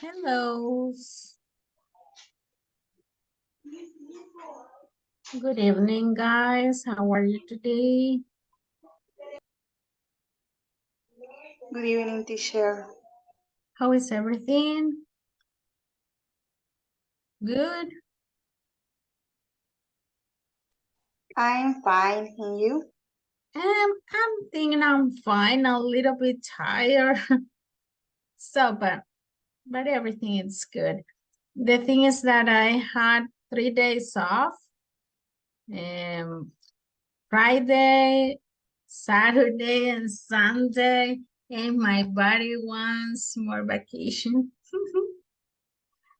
Hello. Good evening, guys. How are you today? Good evening, teacher. How is everything? Good. I'm fine, and you? I'm thinking I'm fine, a little bit tired. So, but everything is good. The thing is that I had 3 days off. Friday, Saturday, and Sunday, and my body wants more vacation.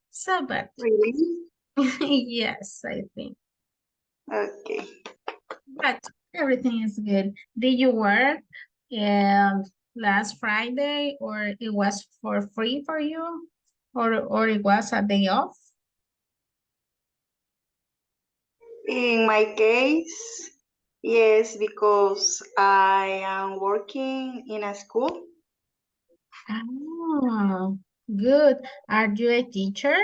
So, but Really? yes, I think. Okay. But everything is good. Did you work last Friday, or it was for free for you, or it was a day off? In my case, yes, because I am working in a school. Oh, good. Are you a teacher?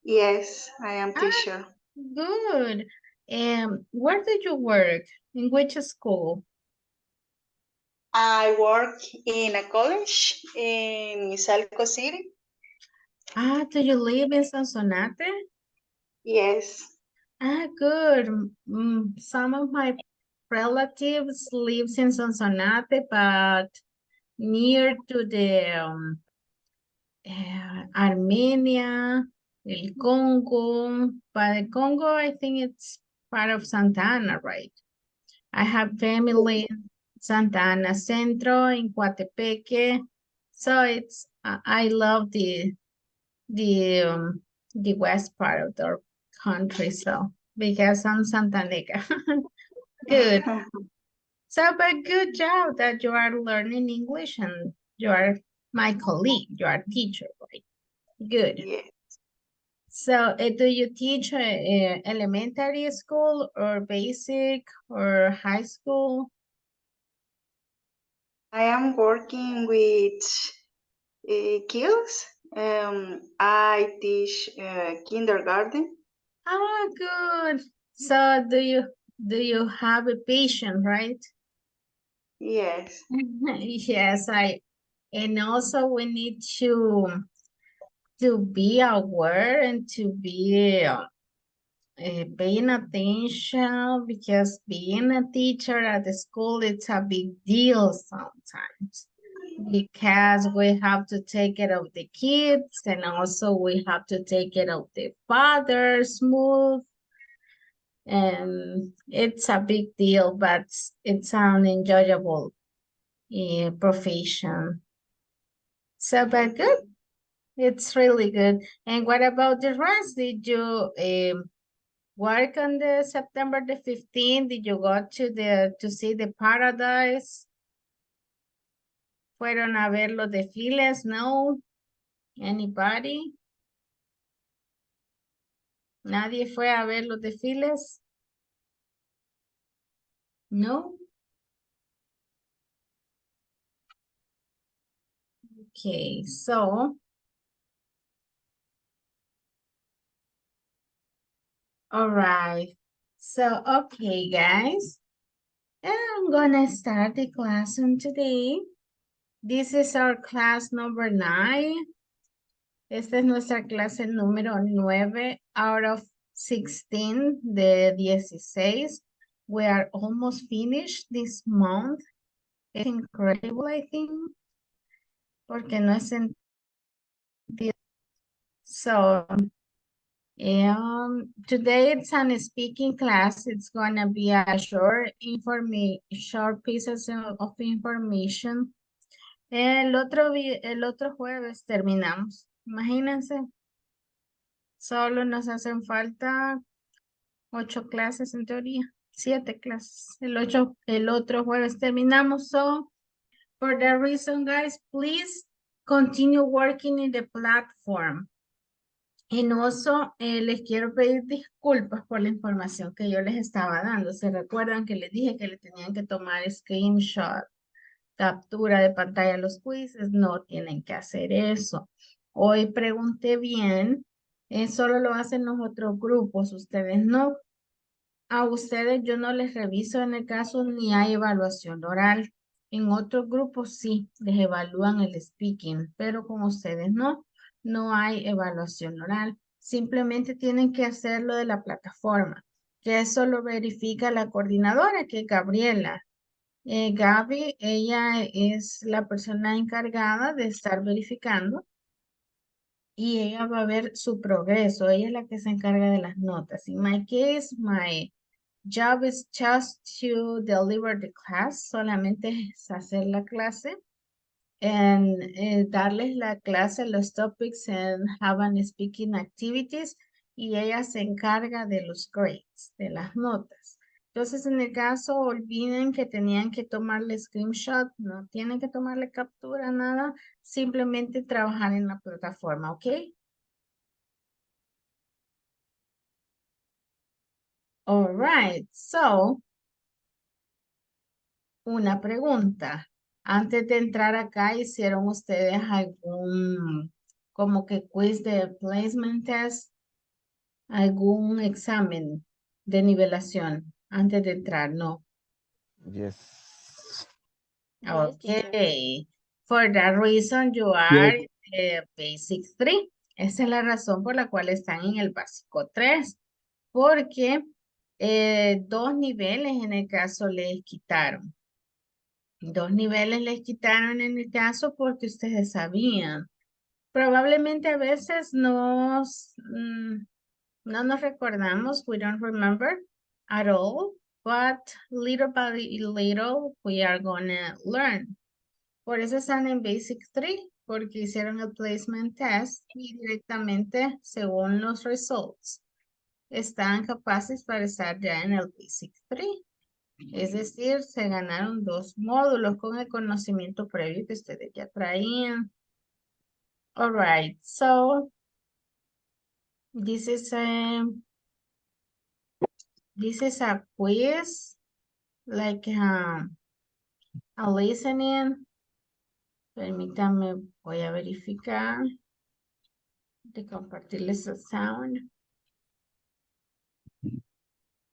Yes, I am Ah, teacher. good. Where did you work? In which school? I work in a college in Misalco City. Ah, do you live in Sonsonate? Yes. Ah, good. Some of my relatives lives in Sonsonate, but near to the Armenia, El Congo. But the Congo, I think it's part of Santa Ana, right? I have family in Santa Ana Centro, in Coatepeque. So it's, I love the the west part of the country. So because I'm Santanega. Good. So, but good job that you are learning English and you are my colleague, you are teacher, right? Good. Yes. So, do you teach elementary school or basic or high school? I am working with kids. I teach kindergarten. Ah, good. So, do you have a patient, right? Yes. Yes, and also we need to be aware and to be paying attention, because being a teacher at the school, it's a big deal sometimes, because we have to take care of the kids, and also we have to take care of the father's mood, and it's a big deal, but it's an enjoyable profession. So, but good. It's really good. And what about the rest? Did you work on the September the 15th? Did you go to see the paradise? ¿Fueron a ver los desfiles? No? Anybody? ¿Nadie fue a ver los desfiles? No? Okay, so, all right. So, okay, guys. I'm gonna start the classroom today. This is our class number 9. Esta es nuestra clase número 9 out of 16 de 16. We are almost finished this month. It's incredible, I think, porque no es sentido. So, today it's an speaking class. It's gonna be a short pieces of information. El otro jueves terminamos. Imagínense, solo nos hacen falta 8 clases en teoría, 7 clases. El otro jueves terminamos. So, for that reason, guys, please continue working in the platform. En oso, les quiero pedir disculpas por la información que yo les estaba dando. ¿Se recuerdan que les dije que le tenían que tomar screenshot, captura de pantalla a los quizzes? No tienen que hacer eso. Hoy pregunté bien, solo lo hacen los otros grupos, ustedes no. A ustedes yo no les reviso en el caso ni hay evaluación oral. En otros grupos sí, les evalúan el speaking, pero con ustedes no, no hay evaluación oral. Simplemente tienen que hacerlo de la plataforma, que eso lo verifica la coordinadora, que es Gabriela. Gaby, ella es la persona encargada de estar verificando y ella va a ver su progreso. Ella es la que se encarga de las notas. In my case, my job is just to deliver the class, solamente es hacer la clase and darles la clase, los topics and have an speaking activities y ella se encarga de los grades, de las notas. Entonces, en el caso, olviden que tenían que tomarle screenshot, no tienen que tomarle captura, nada, simplemente trabajar en la plataforma, ¿ok? All right, so, una pregunta. Antes de entrar acá, ¿hicieron ustedes algún como que quiz de placement test? ¿Algún examen de nivelación antes de entrar? No. Yes. Yes, teacher. Okay. For that reason, you are in the basic 3. Esa es la razón por la cual están en el básico 3. Porque 2 niveles en el caso les quitaron. 2 niveles les quitaron en el caso porque ustedes sabían. Probablemente a veces no nos recordamos, we don't remember at all, but little by little we are gonna learn. Por eso están en Basic 3, porque hicieron el placement test y directamente, según los results, están capaces para estar ya en el Basic 3. Es decir, se ganaron 2 módulos con el conocimiento previo que ustedes ya traían. All right, so this is a quiz, like a listening. Permítanme, voy a verificar de compartirles el sound.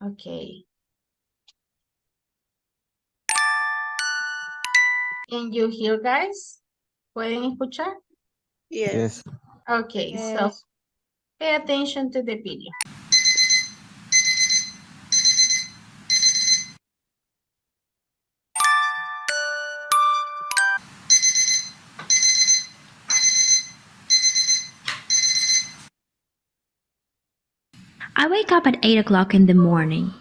Okay. Can you hear, guys? ¿Pueden escuchar? Yes. Yes. Okay, so Yes. pay attention to the video. I wake up at 8 o'clock in the morning.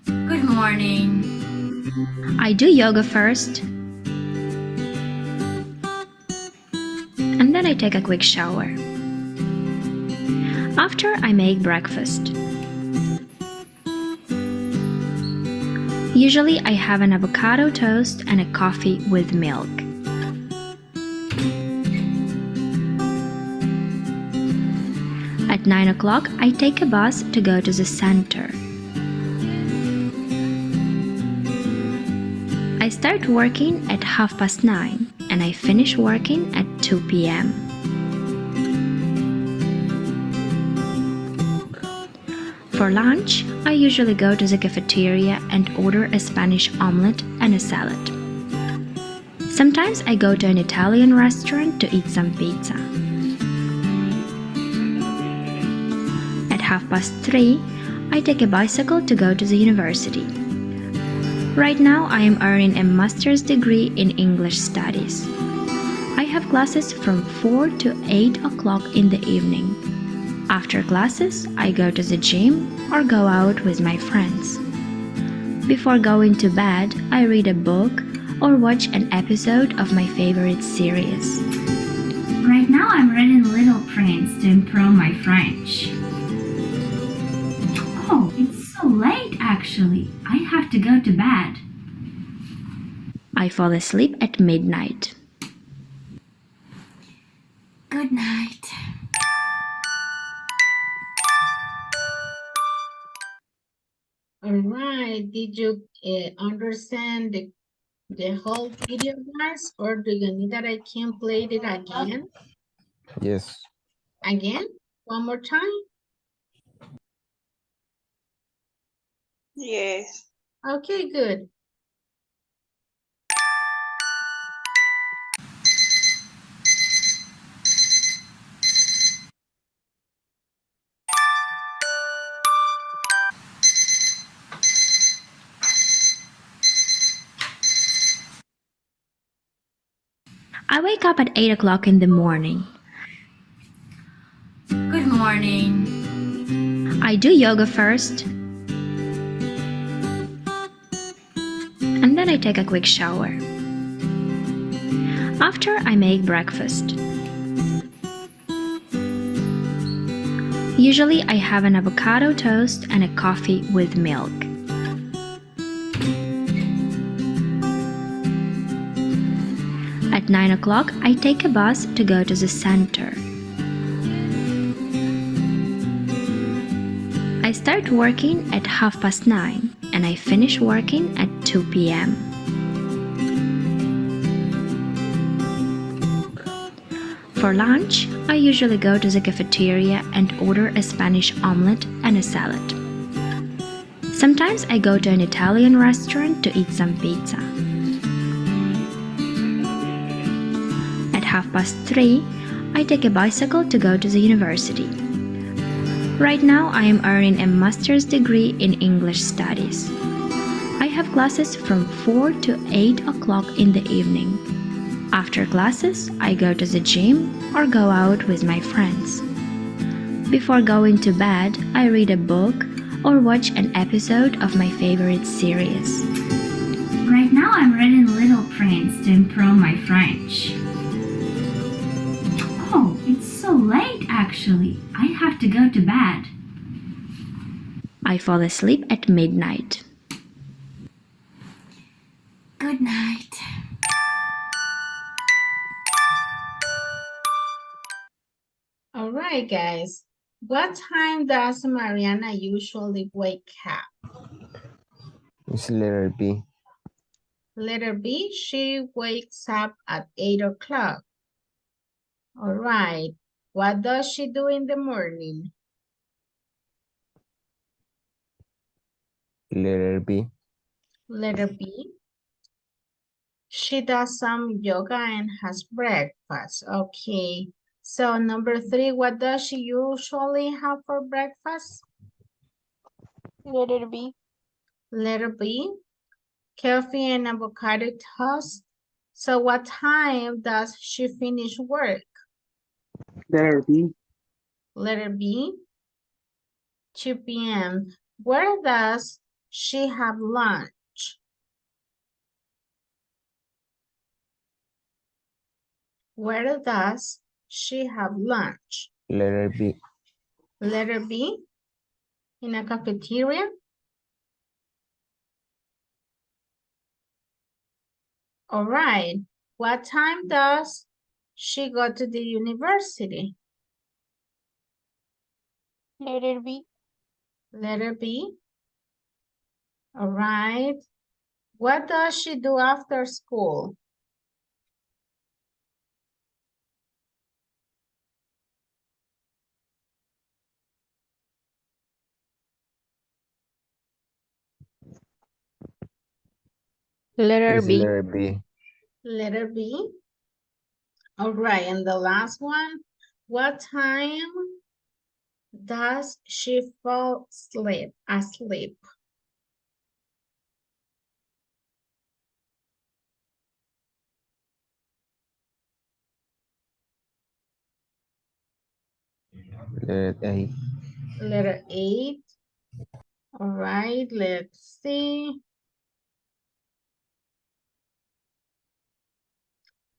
Good morning. I do yoga first. And then I take a quick shower. After, I make breakfast. Usually, I have an avocado toast and a coffee with milk. At 9 o'clock, I take a bus to go to the center. I start working at 9:30 and I finish working at 2 p.m. For lunch, I usually go to the cafeteria and order a Spanish omelette and a salad. Sometimes I go to an Italian restaurant to eat some pizza. At 3:30, I take a bicycle to go to the university. Right now, I am earning a master's degree in English studies. I have classes from 4 to 8 o'clock in the evening. After classes, I go to the gym or go out with my friends. Before going to bed, I read a book or watch an episode of my favorite series. Right now I'm reading Little Prince to improve my French. Oh, it's so late actually. I have to go to bed. I fall asleep at midnight. Good night. All right. Did you understand the whole video, guys? Or do you need that I can play it again? Yes. Again? One more time? Yes. Okay, good. I wake up at 8 o'clock in the morning. Good morning. I do yoga first, and then I take a quick shower. After, I make breakfast. Usually, I have an avocado toast and a coffee with milk. At 9 o'clock, I take a bus to go to the center. I start working at 9:30 and I finish working at 2 p.m. For lunch, I usually go to the cafeteria and order a Spanish omelette and a salad. Sometimes I go to an Italian restaurant to eat some pizza. At 3:30, I take a bicycle to go to the university. Right now, I am earning a master's degree in English studies. I have classes from 4 to 8 o'clock in the evening. After classes, I go to the gym or go out with my friends. Before going to bed, I read a book or watch an episode of my favorite series. Right now I'm reading Little Prince to improve my French. Oh, it's so late actually. I have to go to bed. I fall asleep at midnight. Good night. All right, guys. What time does Mariana usually wake up? It's letter B. Letter B, she wakes up at 8 o'clock. All right. What does she do in the morning? Letter B. Letter B, she does some yoga and has breakfast. Okay. So number 3, what does she usually have for breakfast? Letter B. Letter B, coffee and avocado toast. So what time does she finish work? Letter B. Letter B, 2 p.m. Where does she have lunch? Where does she have lunch? Letter B. Letter B, in a cafeteria. All right. What time does she go to the university? Letter B. Letter B. All right. What does she do after school? Letter It's B. letter B. Letter B. All right. And the last one, what time does she fall asleep? Letter A. Letter 8. All right, let's see.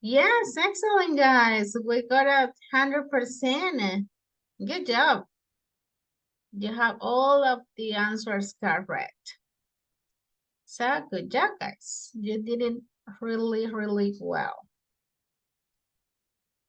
Yes, excellent, guys. We got 100%. Good job. You have all of the answers correct. So, good job, guys. You did it really, really well.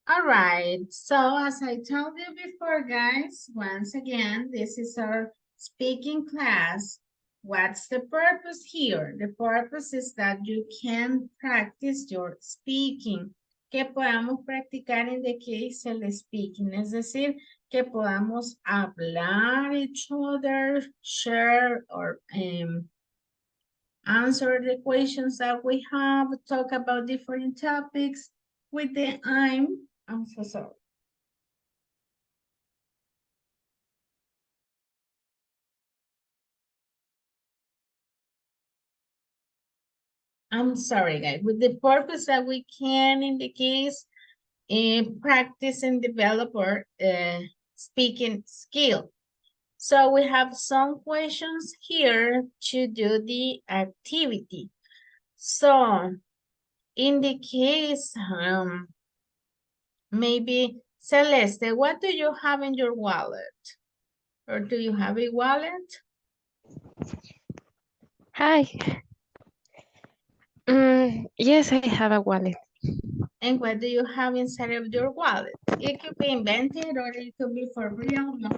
All right, so as I told you before, guys, once again, this is our speaking class. What's the purpose here? The purpose is that you can practice your speaking. Que podamos practicar in the case of the speaking. Es decir, que podamos hablar each other, share or answer the questions that we have, talk about different topics with the I'm so sorry. I'm sorry, guys. With the purpose that we can, in the case, practice and develop our speaking skill. So we have some questions here to do the activity. So in the case, maybe Celeste, what do you have in your wallet? Or do you have a wallet? Hi. Yes, I have a wallet. And what do you have inside of your wallet? It could be invented or it could be for real. No?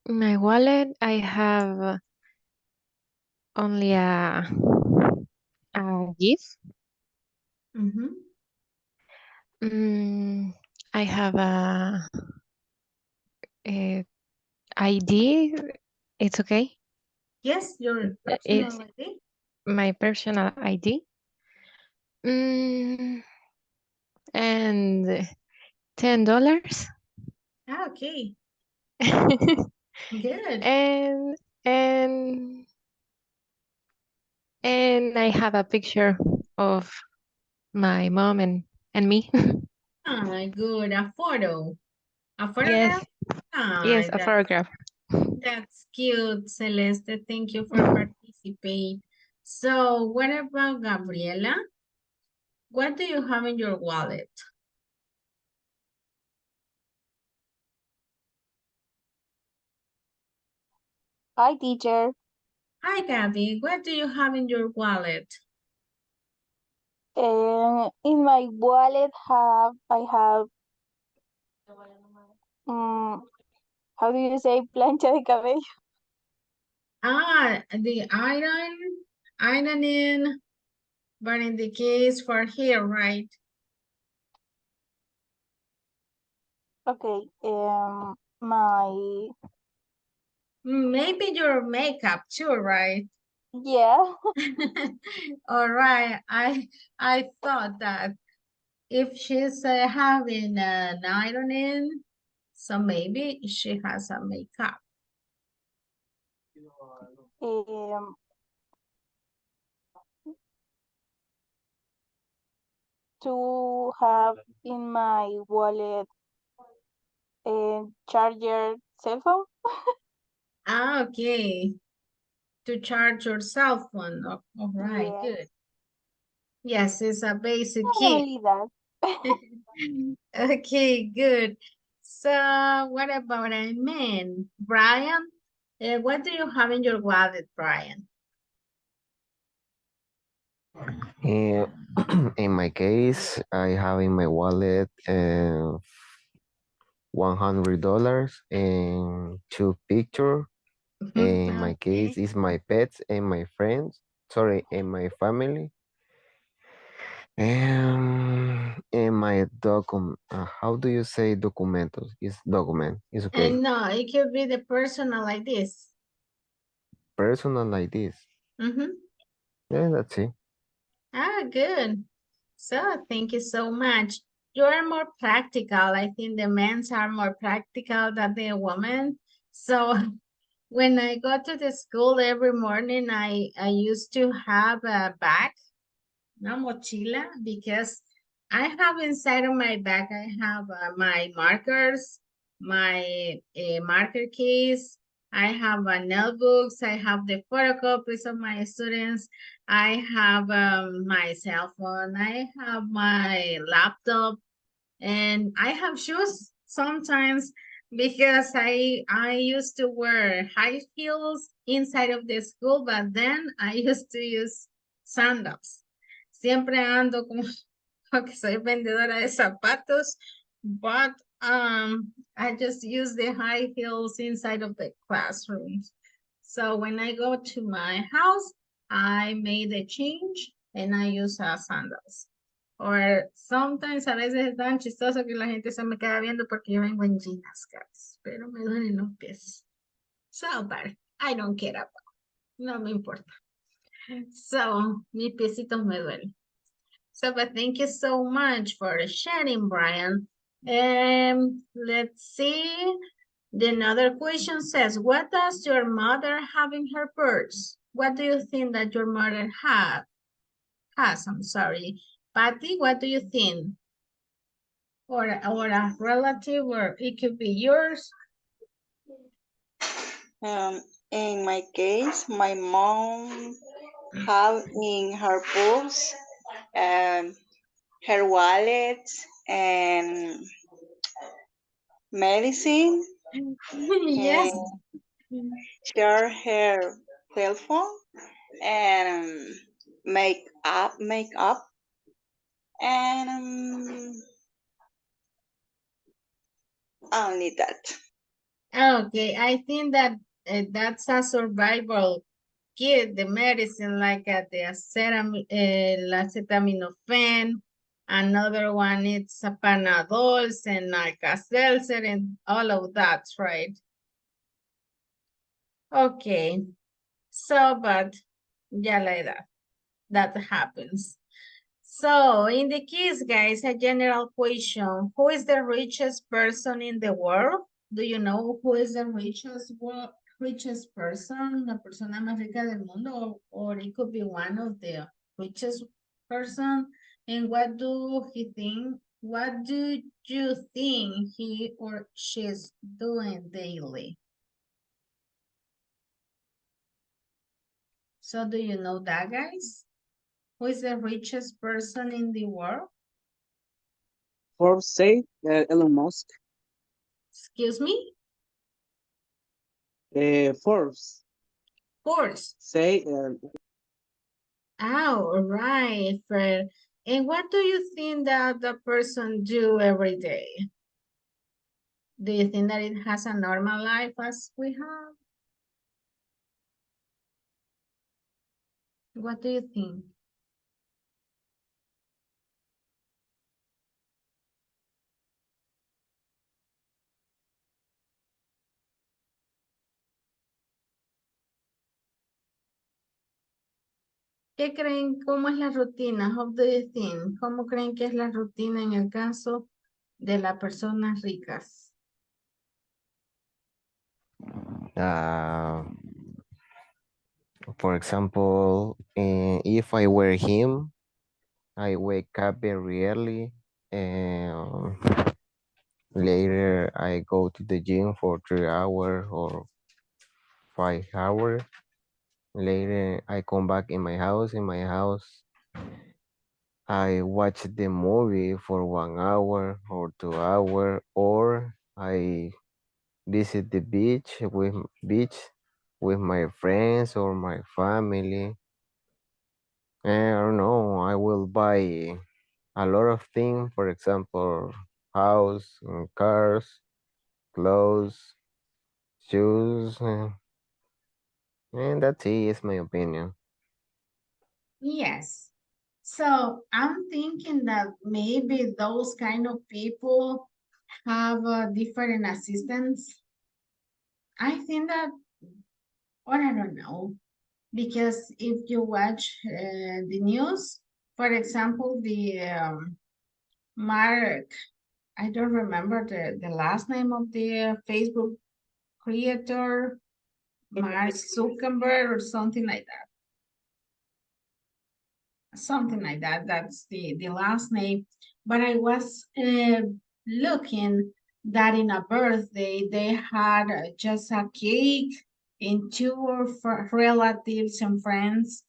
My wallet, I have only a gift. I have a ID. It's okay. Yes, your personal ID. My personal ID. And $10. Okay. Good. And I have a picture of my mom and me. Oh, good. A photo. A Yes, photograph? yes, a photograph. That's cute, Celeste. Thank you for participating. So what about Gabriela? What do you have in your wallet? Hi, teacher. Hi, Gabby. What do you have in your wallet? In my wallet I have how do you say plancha de cabello? The ironing, but in the case for hair, right? Okay. My Maybe your makeup too, right? yeah. All right. I thought that if she's having an ironing, so maybe she has a makeup. To have in my wallet a charger cell phone. Okay. To charge your cell phone. All right, Yes. good. Yes, it's a basic key. Only that. Okay, good. So what about a man? Brian, what do you have in your wallet, Brian? In my case, I have in my wallet $100 and 2 pictures. In my case, is my pets and my friends. Sorry, and my family. And my document. How do you say documentos? It's document. It's okay. No, it could be the personal like this. Personal like this. Yeah, that's it. Good. So thank you so much. You are more practical. I think the men's are more practical than the women. So when I go to the school every morning, I used to have a bag, una mochila, because I have inside of my bag, I have my markers, my marker case, I have notebooks, I have the photocopies of my students, I have my cell phone, I have my laptop, and I have shoes sometimes because I used to wear high heels inside of the school, but then I used to use sandals. Siempre ando como que soy vendedora de zapatos, but I just use the high heels inside of the classrooms. So when I go to my house, I made a change and I use sandals. Or sometimes a veces es tan chistoso que la gente se me queda viendo porque yo vengo en jeans, guys, pero me duelen los pies. So, but I don't care about it. No me importa. So, mis piecitos me duelen. So, but thank you so much for sharing, Brian. Let's see. The another question says, what does your mother have in her purse? What do you think that your mother has? I'm sorry. Patty, what do you think? Or a relative, or it could be yours. In my case, my mom have in her purse her wallet and medicine Yes. and share her cell phone and make up and only that. Okay, I think that that's a survival kit, the medicine like the acetaminophen. Another one, it's a Panadols and Alka-Seltzer and all of that, right? Okay, so, but ya la edad, that happens. So, in the case, guys, a general question. Who is the richest person in the world? Do you know who is the richest person, la persona más rica del mundo, or it could be one of the richest person? And what do he think? What do you think he or she's doing daily? So do you know that, guys? Who is the richest person in the world? Forbes say Elon Musk. Excuse me? Forbes Course. say Oh, right, Fred. And what do you think that the person do every day? Do you think that it has a normal life as we have? What do you think? ¿Qué creen? ¿Cómo es la rutina? How do you think? ¿Cómo creen que es la rutina en el caso de las personas ricas? For example, if I were him, I wake up very early and later I go to the gym for 3 hours or 5 hours. Later I come back in my house. In my house, I watch the movie for 1 hour or 2 hours, or I visit the beach with my friends or my family. And I don't know, I will buy a lot of things, for example, house, cars, clothes, shoes, and that's it, is my opinion. Yes. So I'm thinking that maybe those kind of people have different assistants. I think that, or I don't know, because if you watch the news, for example, the Mark, I don't remember the last name of the Facebook creator, Mark Zuckerberg or something like that. Something like that, that's the last name. But I was looking that in a birthday, they had just a cake and two relatives and friends.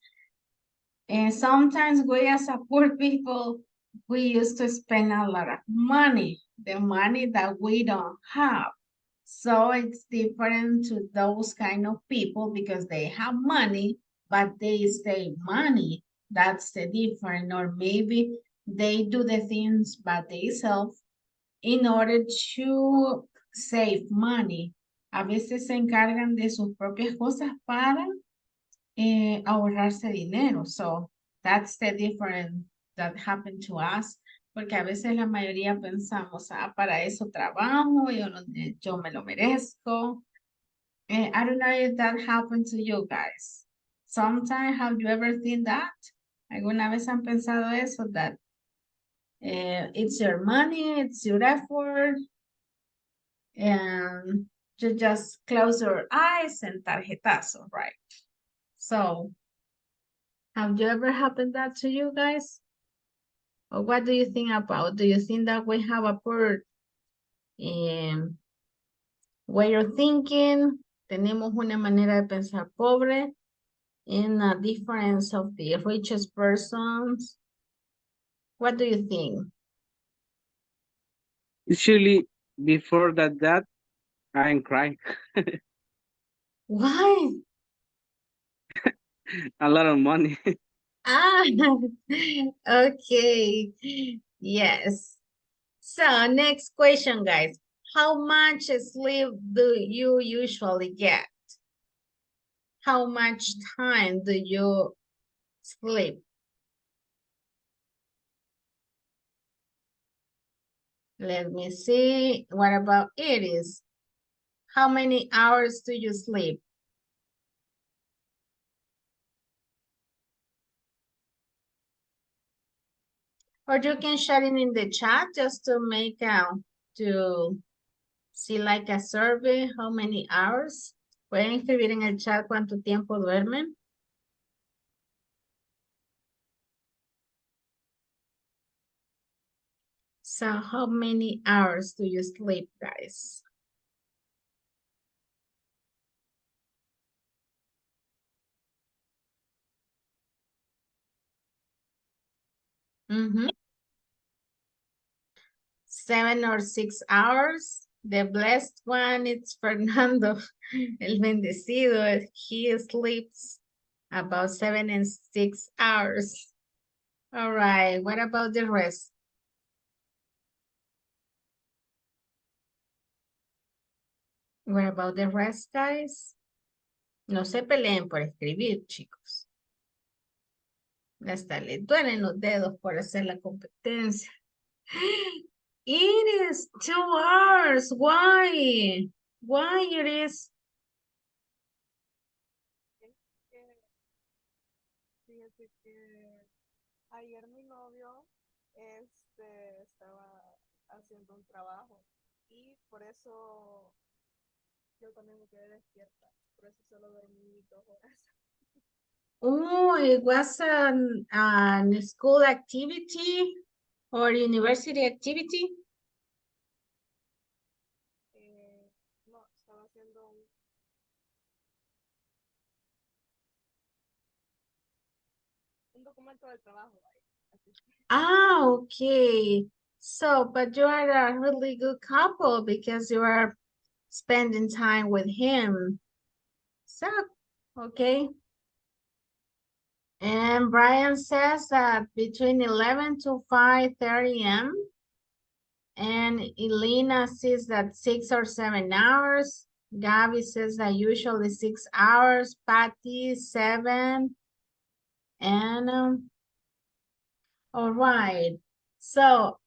And sometimes we as a poor people, we used to spend a lot of money, the money that we don't have. So it's different to those kind of people because they have money, but they save money. That's the difference. Or maybe they do the things by themselves in order to save money. A veces se encargan de sus propias cosas para ahorrarse dinero. So that's the difference that happened to us. Porque a veces la mayoría pensamos, para eso trabajo, yo me lo merezco. I don't know if that happened to you guys. Sometimes, have you ever seen that? ¿Alguna vez han pensado eso? That it's your money, it's your effort, and you just close your eyes and tarjetazo, right? So, have you ever happened that to you guys? Or what do you think about? Do you think that we have a poor way of thinking? Tenemos una manera de pensar pobre in a difference of the richest persons. What do you think? Usually, before that, I'm crying. Why? A lot of money. Ah, okay. Yes. So next question, guys. How much sleep do you usually get? How much time do you sleep? Let me see. What about Iris? How many hours do you sleep? Or you can share it in the chat just to make to see like a survey, how many hours. Pueden escribir en el chat cuánto tiempo duermen. So how many hours do you sleep, guys? Mm-hmm. 7 or 6 hours. The blessed one is Fernando, el bendecido. He sleeps about 7 and 6 hours. All right, what about the rest? What about the rest, guys? No se peleen por escribir, chicos. Hasta le duelen los dedos por hacer la competencia. It is 2 hours. Why? Why it is? Fíjate que ayer mi novio estaba haciendo un trabajo y por eso yo también me quedé despierta. Por eso solo dormí 2 horas. Oh, it was an school activity or university activity? No, estaba haciendo un documento del trabajo. Ah, okay. So, but you are a really good couple because you are spending time with him. So, okay. And Brian says that between 11 to 5:30 a.m. And Elena says that 6 or 7 hours. Gabby says that usually 6 hours. Patty, 7. And all right. So,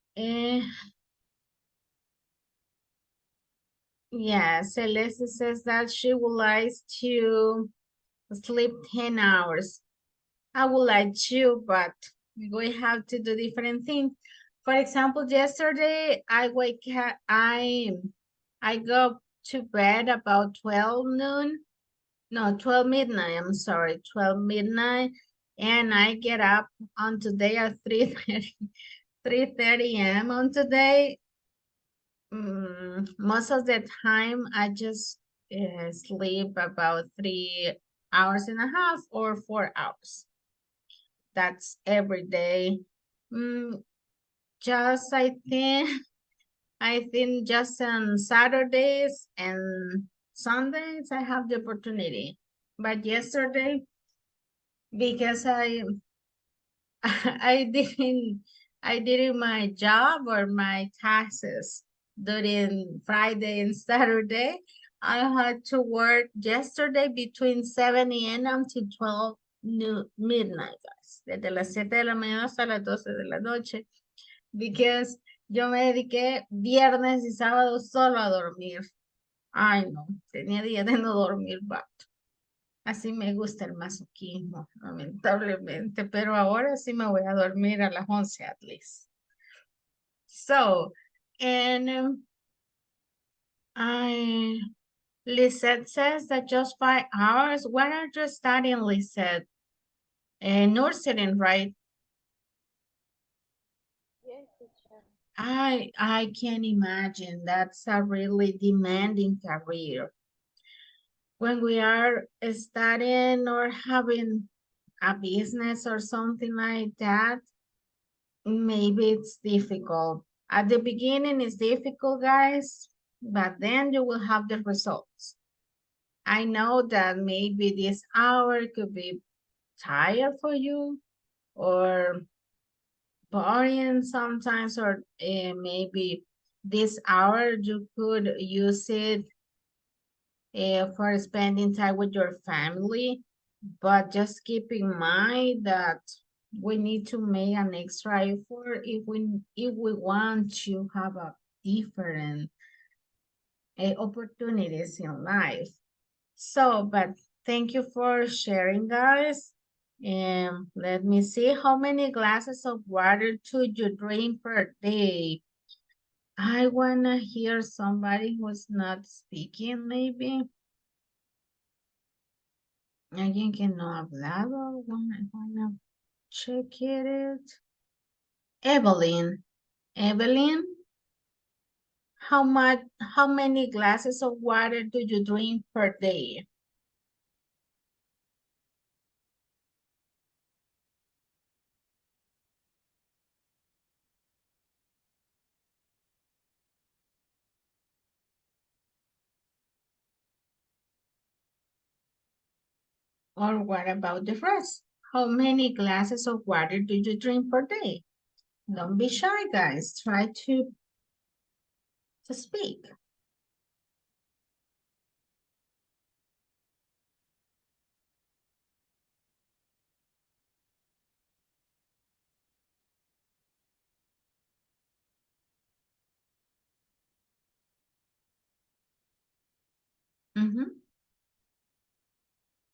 yeah, Celeste says that she would like to sleep 10 hours. I would like to, but we have to do different things. For example, yesterday I go to bed about 12 noon. No, 12 midnight, I'm sorry, 12 midnight. And I get up on today at 3:30 a.m. on today. Most of the time I just sleep about 3 hours and a half or 4 hours. That's every day. Just I think just on Saturdays and Sundays I have the opportunity. But yesterday, because I I didn't I did my job or my taxes during Friday and Saturday. I had to work yesterday between 7 a.m. until 12 midnight, guys. Desde las 7 de la mañana hasta las 12 de la noche. Because yo me dediqué viernes y sábado solo a dormir. Ay, no, tenía días de no dormir, but así me gusta el masoquismo, lamentablemente, pero ahora sí me voy a dormir a las 11 at least. So, and Lisette says that just 5 hours. What are you studying, Lisette? Nursing, right? Yes, teacher. I can imagine that's a really demanding career. When we are studying or having a business or something like that, maybe it's difficult. At the beginning, it's difficult, guys, but then you will have the results. I know that maybe this hour could be tired for you or boring sometimes, or maybe this hour you could use it for spending time with your family, but just keep in mind that we need to make an extra effort if we want to have a different opportunities in life. So, but thank you for sharing, guys. And let me see, how many glasses of water do you drink per day? I wanna hear somebody who's not speaking, maybe. Alguien que no ha hablado. Wanna check it. Evelyn. Evelyn, how many glasses of water do you drink per day? Or what about the rest? How many glasses of water do you drink per day? Don't be shy, guys. Try to speak.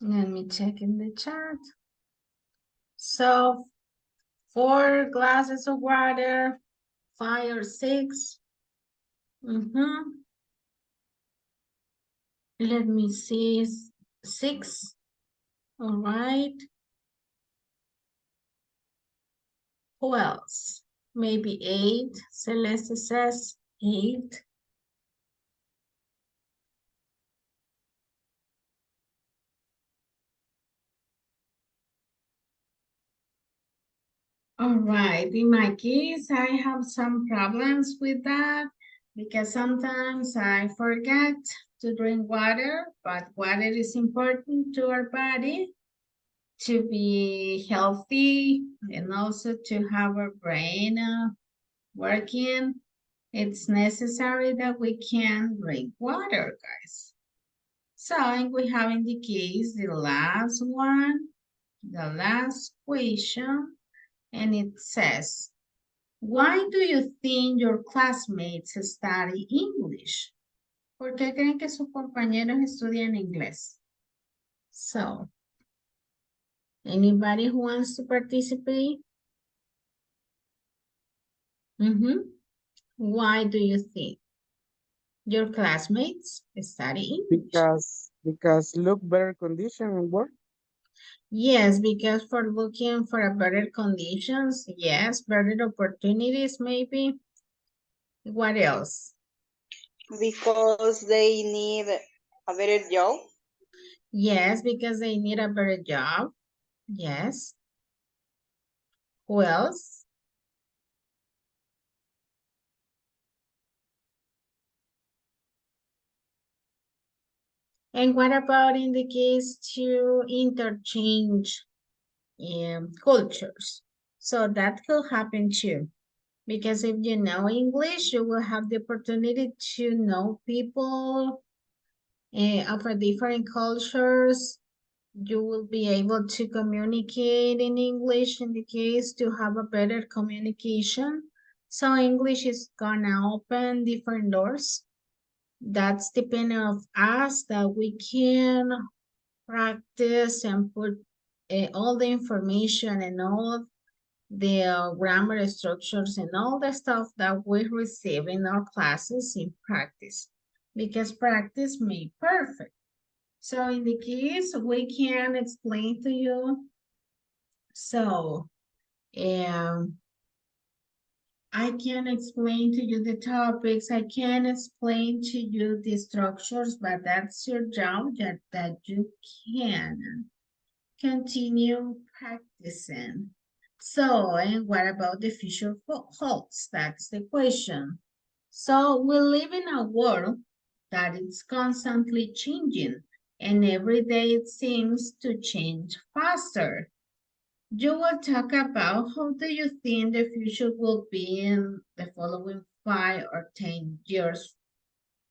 Let me check in the chat. So 4 glasses of water, 5 or 6. Let me see, 6. All right. Who else? Maybe 8. Celeste says 8. All right, in my case, I have some problems with that because sometimes I forget to drink water, but water is important to our body to be healthy and also to have our brain working. It's necessary that we can drink water, guys. So we have in the case the last one, the last question, and it says, why do you think your classmates study English? ¿Por qué creen que sus compañeros estudian inglés? So, anybody who wants to participate? Why do you think your classmates study English? Because look better condition and work. Yes, because for looking for a better conditions, yes, better opportunities maybe. What else? Because they need a better job. Yes, because they need a better job. Yes. Who else? And what about in the case to interchange cultures? So that could happen too. Because if you know English, you will have the opportunity to know people of a different cultures. You will be able to communicate in English in the case to have a better communication. So English is gonna open different doors. That's depending of us that we can practice and put all the information and all the grammar structures and all the stuff that we receive in our classes in practice, because practice makes perfect. So in the case, we can explain to you. So I can explain to you the topics, I can explain to you the structures, but that's your job, that you can continue practicing. So, and what about the future holds? That's the question. So we live in a world that is constantly changing, and every day it seems to change faster. You will talk about how do you think the future will be in the following 5 or 10 years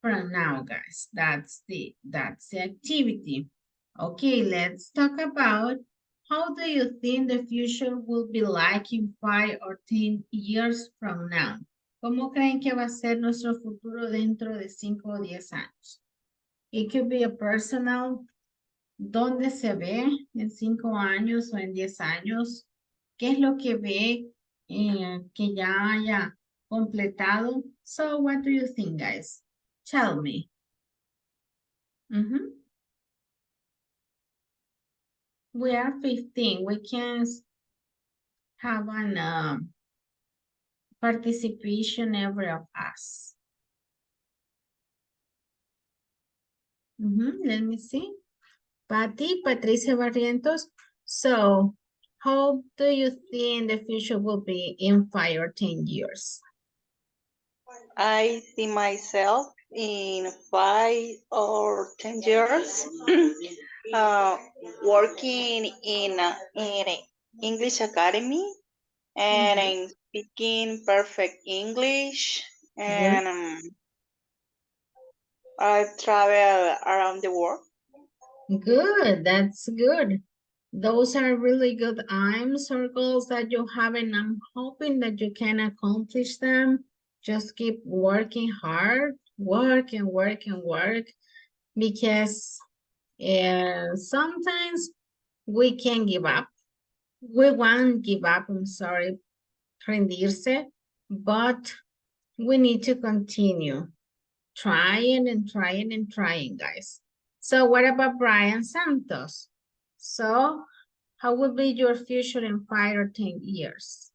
from now, guys. That's the activity. Okay, let's talk about how do you think the future will be like in 5 or 10 years from now? ¿Cómo creen que va a ser nuestro futuro dentro de 5 o 10 años? It could be a personal, ¿dónde se ve en 5 años o en 10 años? ¿Qué es lo que ve que ya haya completado? So, what do you think, guys? Tell me. We are 15. We can have an participation every of us. Let me see. Patty, Patricia Barrientos. So, how do you think the future will be in 5 or 10 years? I see myself in 5 or 10 years working in English Academy and in speaking perfect English, and I travel around the world. Good, that's good. Those are really good aims or goals that you have, and I'm hoping that you can accomplish them. Just keep working hard, work and work and work, because sometimes we can give up. We won't give up, I'm sorry, rendirse, but we need to continue trying and trying and trying, guys. So what about Brian Santos? So how will be your future in 5 or 10 years?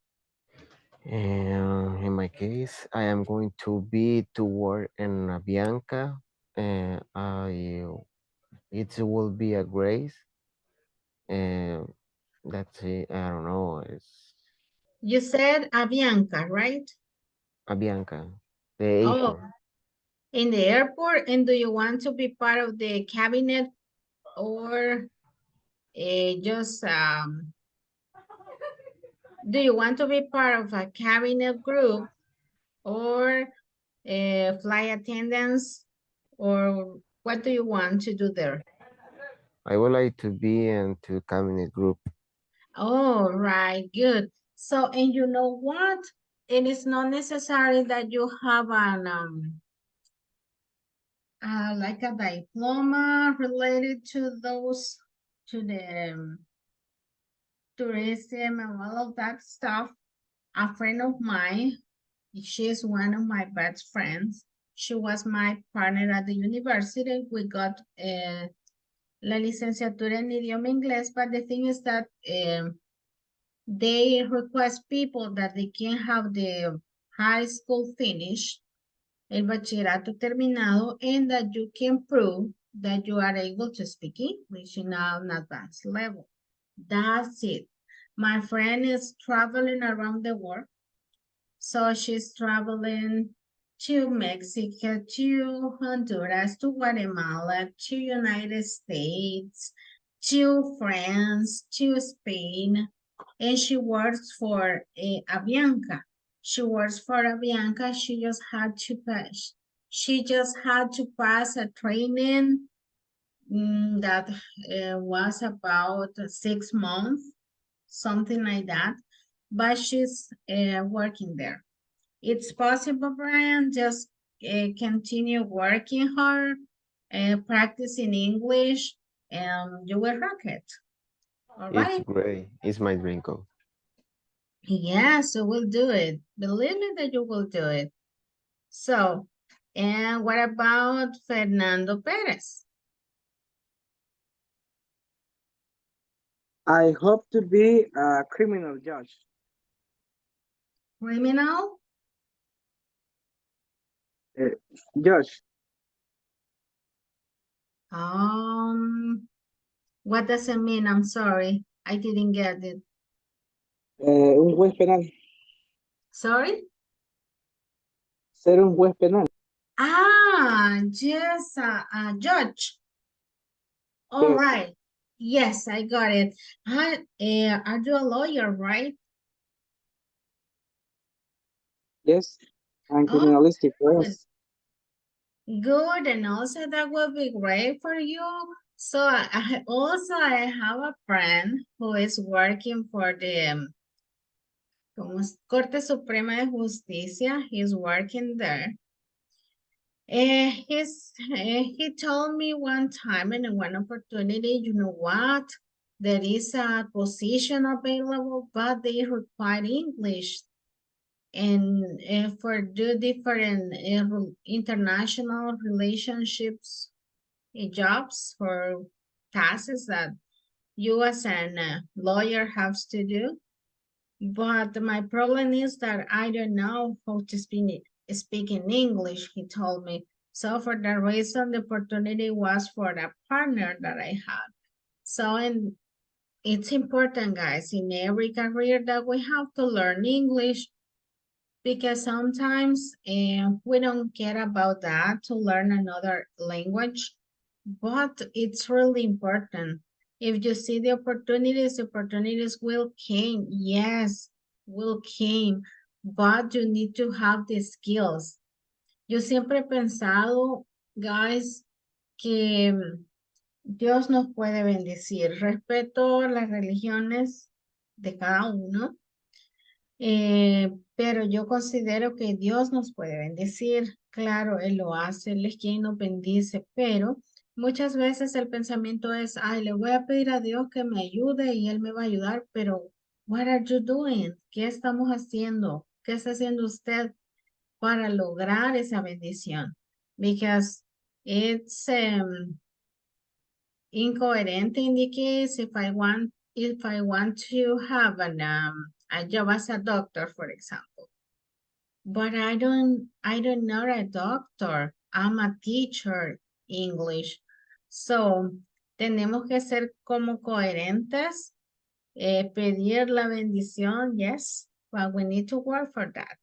In my case, I am going to be to work in Avianca, and it will be a grace, and that's it. I don't know. It's You said Avianca, right? Avianca, the airport. In the airport, and do you want to be part of the cabinet or just do you want to be part of a cabinet group or flight attendants, or what do you want to do there? I would like to be into cabinet group. Oh, right, good. So, and you know what? It is not necessary that you have an like a diploma related to those, to the tourism and all of that stuff. A friend of mine, she is one of my best friends. She was my partner at the university. We got la licenciatura en idioma inglés, but the thing is that they request people that they can have the high school finished, el bachillerato terminado, and that you can prove that you are able to speak English in an advanced level. That's it. My friend is traveling around the world. So she's traveling to Mexico, to Honduras, to Guatemala, to United States, to France, to Spain, and she works for Avianca. She works for Avianca. She just had to pass. She just had to pass a training that was about 6 months, something like that. But she's working there. It's possible, Brian. Just continue working hard, practicing English, and you will rock it. All It's right. great. It's my dream come. Yes, you will do it. Believe me that you will do it. So, and what about Fernando Perez? I hope to be a criminal judge. Criminal? Judge, What does it mean? I'm sorry. I didn't get it. un juez penal. Sorry? Ser un juez penal. Ah, yes, a judge. All Yes. right. Yes, I got it. Are you a lawyer, right? Yes. And Oh, criminalistic. good. Yes. Good, and also that will be great for you. So I have a friend who is working for the Corte Suprema de Justicia. He's working there. He told me one time in one opportunity, you know what? There is a position available, but they require English. And for do different international relationships jobs for tasks that you as a lawyer has to do. But my problem is that I don't know how to speak in English, he told me. So for that reason, the opportunity was for a partner that I had. So it's important, guys, in every career that we have to learn English, because sometimes we don't care about that to learn another language, but it's really important. If you see the opportunities will came. Yes, will came, but you need to have the skills. Yo siempre he pensado, guys, que Dios nos puede bendecir. Respeto las religiones de cada uno, pero yo considero que Dios nos puede bendecir. Claro, Él lo hace, Él es quien nos bendice, pero muchas veces el pensamiento es, ay, le voy a pedir a Dios que me ayude y Él me va a ayudar, pero what are you doing? ¿Qué estamos haciendo? ¿Qué está haciendo usted para lograr esa bendición? Because it's incoherent in the case if I want to have a job as a doctor, for example, but I don't know a doctor. I'm a teacher English. So tenemos que ser como coherentes, pedir la bendición, yes, but we need to work for that.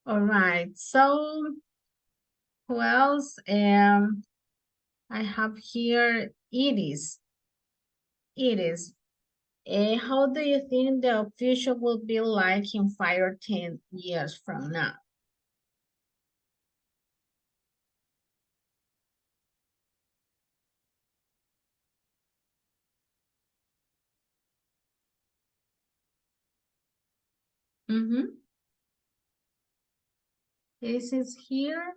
All right, so who else? I have here Iris. Iris, how do you think the future will be like in 5 or 10 years from now? This is here.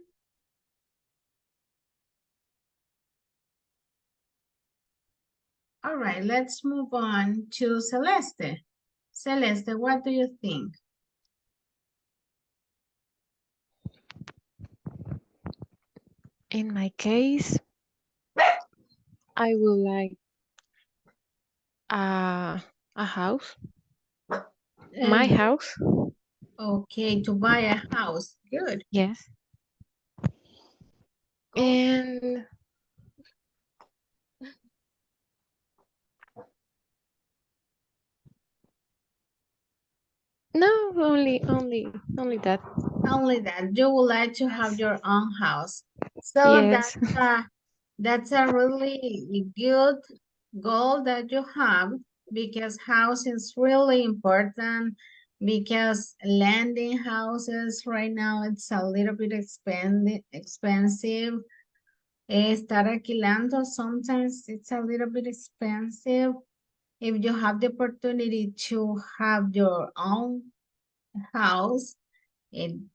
All right, let's move on to Celeste. Celeste, what do you think? In my case, I would like a house, my house. Okay, to buy a house. Good. Yes. And no, only that. Only that. You would like to have your own house. So Yes. that's a really good goal that you have, because house is really important. because landing houses right now it's a little bit expensive. Estar alquilando sometimes it's a little bit expensive. If you have the opportunity to have your own house,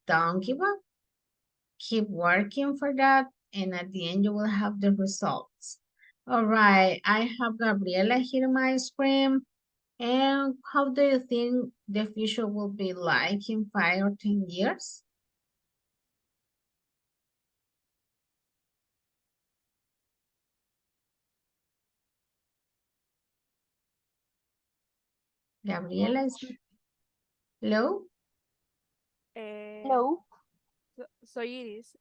don't give up. Keep working for that, and at the end you will have the results. All right, I have Gabriela here on my screen. And how do you think the future will be like in 5 or 10 years? Gabriela is hello? Eh, Hello. soy Iris.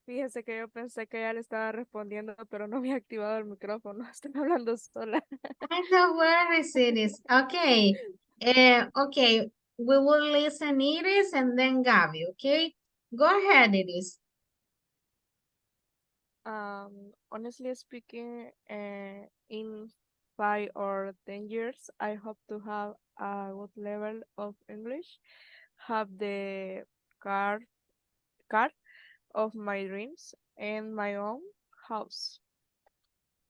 Fíjese que yo pensé que ya le estaba respondiendo, pero no había activado el micrófono. Estoy hablando sola. I know where is it is. Okay. Okay, we will listen Iris and then Gabby, okay? Go ahead, Iris. Honestly speaking, in 5 or 10 years, I hope to have a good level of English, have the car car of my dreams, and my own house.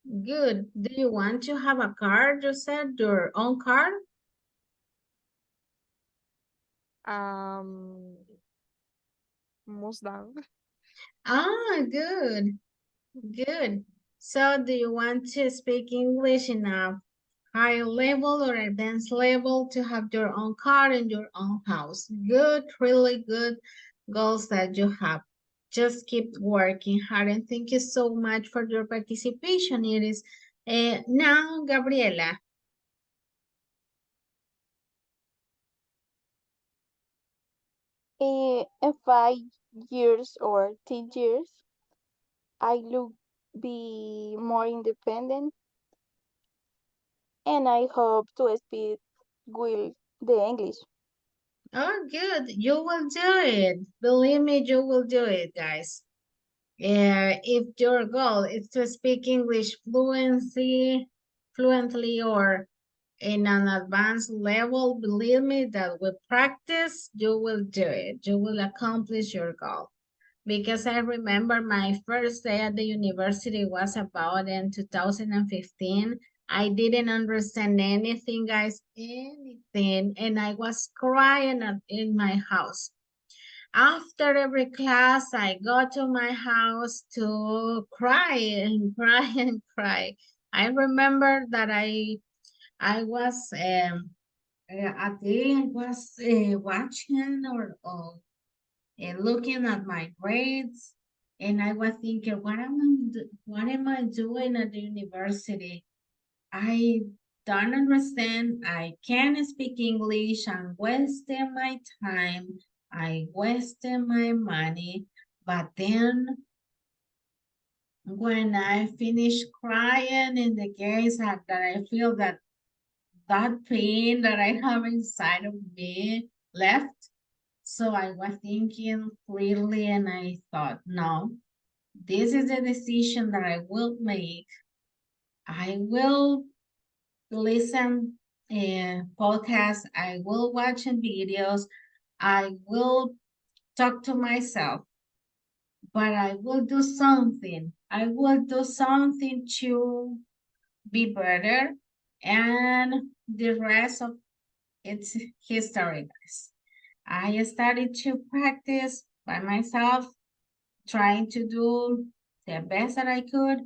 Good. Do you want to have a car, you said, your own car? Um, Mustang. Ah, good, good. So do you want to speak English in a high level or advanced level to have your own car and your own house? Good, really good goals that you have. Just keep working hard and thank you so much for your participation, Iris. Now, Gabriela. In 5 years or 10 years, I look be more independent and I hope to speak with the English. Oh, good. You will do it. Believe me, you will do it, guys. If your goal is to speak English fluently or in an advanced level, believe me that with practice, you will do it. You will accomplish your goal. Because I remember my first day at the university was about in 2015. I didn't understand anything, guys, anything. And I was crying in my house. After every class, I go to my house to cry and cry and cry. I remember that I was I think I was watching or looking at my grades, and I was thinking, what am I doing at the university? I don't understand. I can't speak English. I'm wasting my time. I wasted my money. But then when I finish crying in the case that I feel that pain that I have inside of me left. So I was thinking clearly and I thought, no, this is the decision that I will make. I will listen podcasts, I will watch videos, I will talk to myself, but I will do something. I will do something to be better, and the rest of it's history, guys. I started to practice by myself, trying to do the best that I could,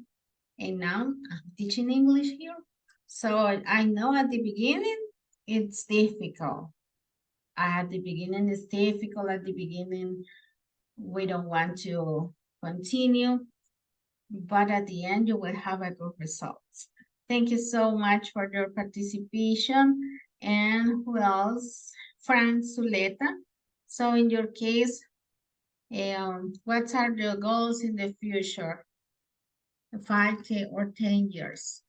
and now I'm teaching English here. So I know at the beginning it's difficult. At the beginning it's difficult. At the beginning we don't want to continue, but at the end you will have a good results. Thank you so much for your participation. And who else? Frank Zuleta. So in your case, what are your goals in the future? 5 or 10 years.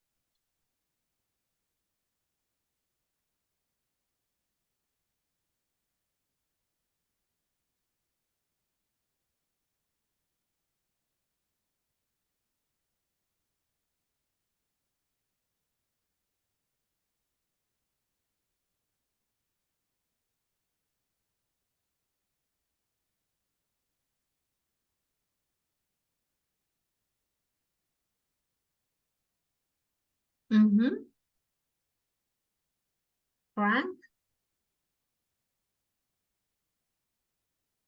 Mm-hmm. Frank?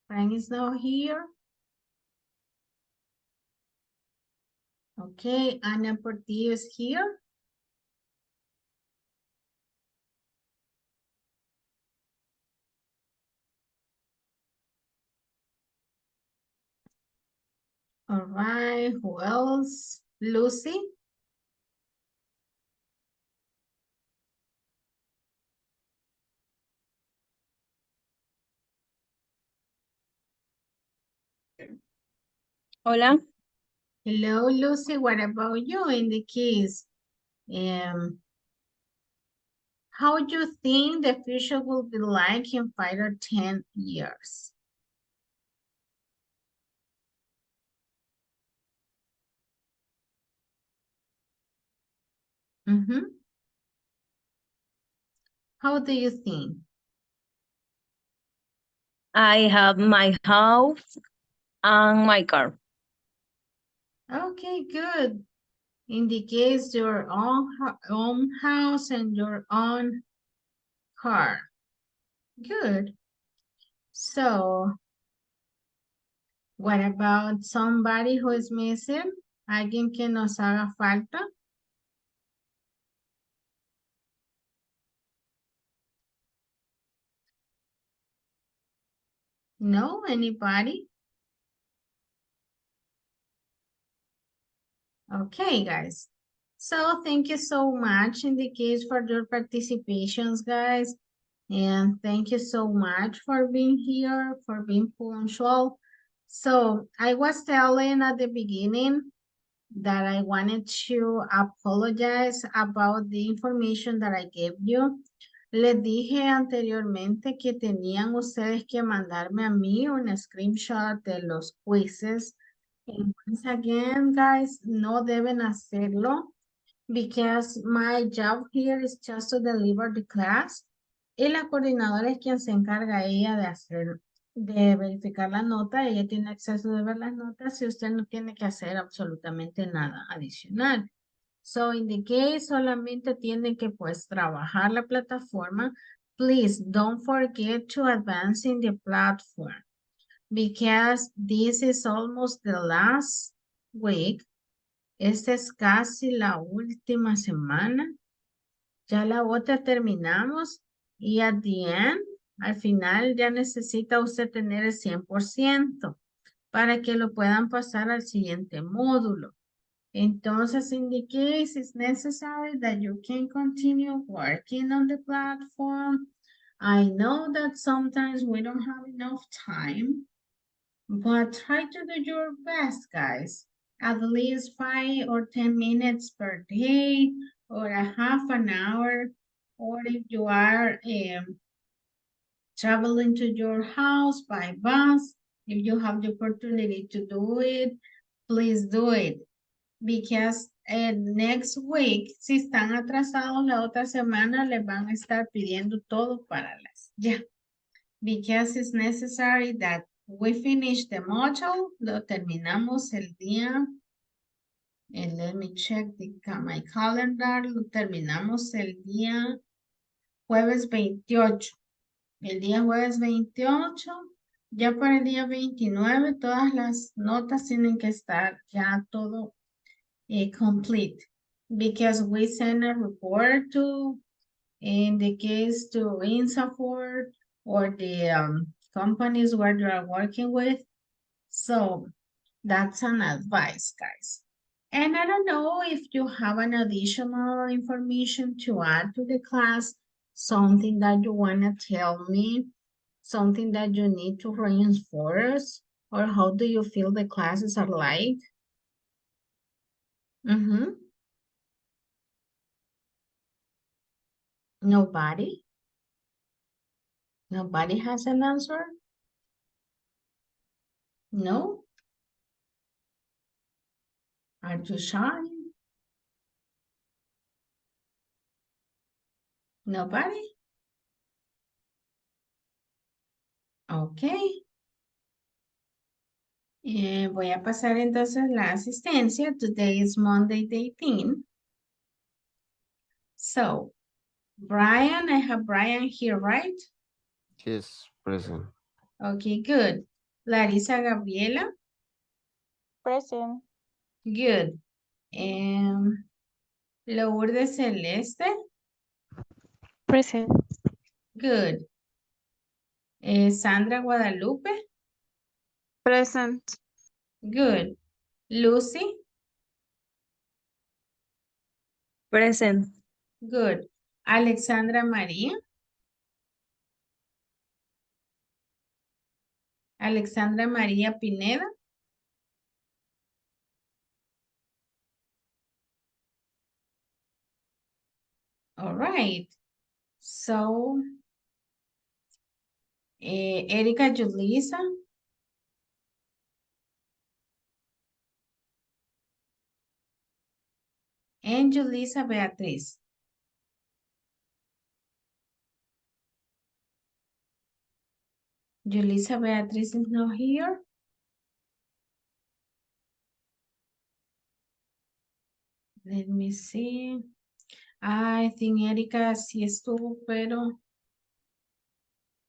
Frank is not here. Okay, Ana Portillo is here. All right, who else? Lucy? Hola. Hello, Lucy. What about you in the case? How do you think the future will be like in 5 or 10 years? Mm-hmm. How do you think? I have my house and my car. Okay, good. Indicates your own house and your own car. Good. So, what about somebody who is missing? ¿Alguien que nos haga falta? No, anybody? Okay, guys. So thank you so much in the case for your participations, guys. And thank you so much for being here, for being punctual. So I was telling at the beginning that I wanted to apologize about the information that I gave you. Les dije anteriormente que tenían ustedes que mandarme a mí un screenshot de los quizzes. And once again, guys, no deben hacerlo because my job here is just to deliver the class. Y la coordinadora es quien se encarga ella de hacer, de verificar la nota. Ella tiene acceso de ver las notas y usted no tiene que hacer absolutamente nada adicional. So in the case, solamente tiene que pues trabajar la plataforma. Please don't forget to advance in the platform because this is almost the last week. Esta es casi la última semana. Ya la otra terminamos y at the end, al final ya necesita usted tener el 100% para que lo puedan pasar al siguiente módulo. Entonces, in the case, it's necessary that you can continue working on the platform. I know that sometimes we don't have enough time, but try to do your best, guys. At least 5 or 10 minutes per day, or a half an hour, or if you are traveling to your house by bus, if you have the opportunity to do it, please do it. Because next week, si están atrasados la otra semana, les van a estar pidiendo todo para las ya. Because it's necessary that we finish the module, lo terminamos el día, and let me check my calendar, lo terminamos el día jueves 28. El día jueves 28, ya para el día 29, todas las notas tienen que estar ya todo complete. Because we send a report to, in the case to INSAFORP or the companies where you are working with. So that's an advice, guys. And I don't know if you have an additional information to add to the class, something that you want to tell me, something that you need to reinforce, or how do you feel the classes are like? Mm-hmm. Nobody? Nobody has an answer? No? Are you shy? Nobody? Okay. Voy a pasar entonces la asistencia. Today is Monday the 18th. So, Brian, I have Brian here, right? Yes, present. Okay, good. Larissa Gabriela, Present. good. Lourdes Celeste, Present. good. Sandra Guadalupe, Present. good. Lucy, Present. good. Alexandra María, Alexandra María Pineda, all right. So, Erika Julisa, and Julisa Beatriz. Julisa Beatriz is not here. Let me see. I think Erika sí estuvo, pero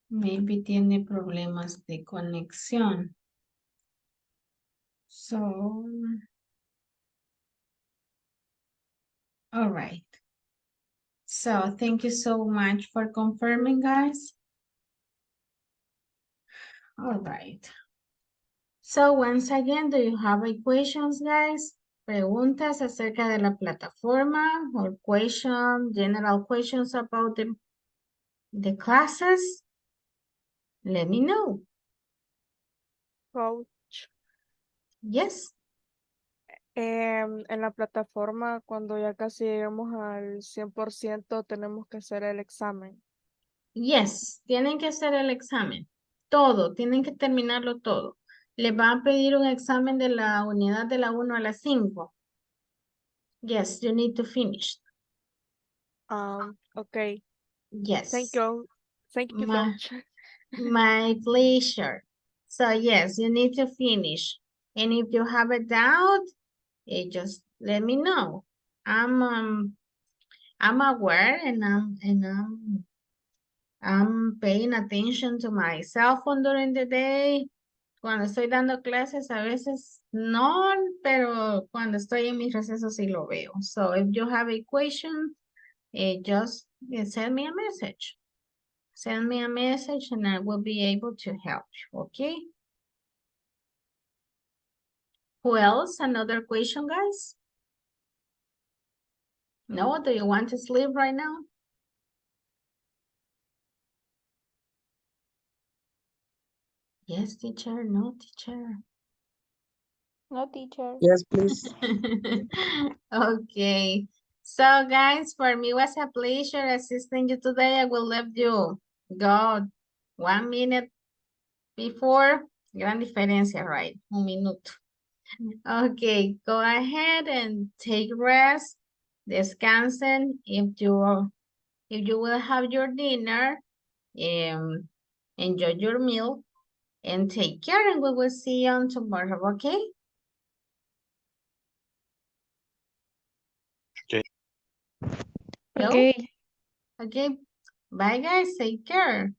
maybe tiene problemas de conexión. So, all right. So, thank you so much for confirming, guys. All right. So, once again, do you have any questions, guys? Preguntas acerca de la plataforma or general questions about the classes? Let me know. Coach, Yes. en la plataforma, cuando ya casi llegamos al 100%, tenemos que hacer el examen. Yes, tienen que hacer el examen. Todo, tienen que terminarlo todo. Les va a pedir un examen de la unidad de la 1 a la 5. Yes, you need to finish. Okay. Yes. Thank you. Thank you, My, coach. my pleasure. So yes, you need to finish. And if you have a doubt, just let me know. I'm aware and I'm paying attention to my cell phone during the day. Cuando estoy dando clases, a veces no, pero cuando estoy en mis recesos sí lo veo. So if you have a question, just send me a message. Send me a message and I will be able to help you, okay? Who else? Another question, guys? No? Do you want to sleep right now? Yes, teacher. No, teacher. No, teacher. Yes, please. Okay. So guys, for me it was a pleasure assisting you today. I will let you go 1 minute before. Gran diferencia, right? Un minuto. Okay, go ahead and take rest. Descansen. If you will have your dinner, enjoy your meal and take care, and we will see you on tomorrow, okay? Go. Okay. Okay. Bye guys. Take care.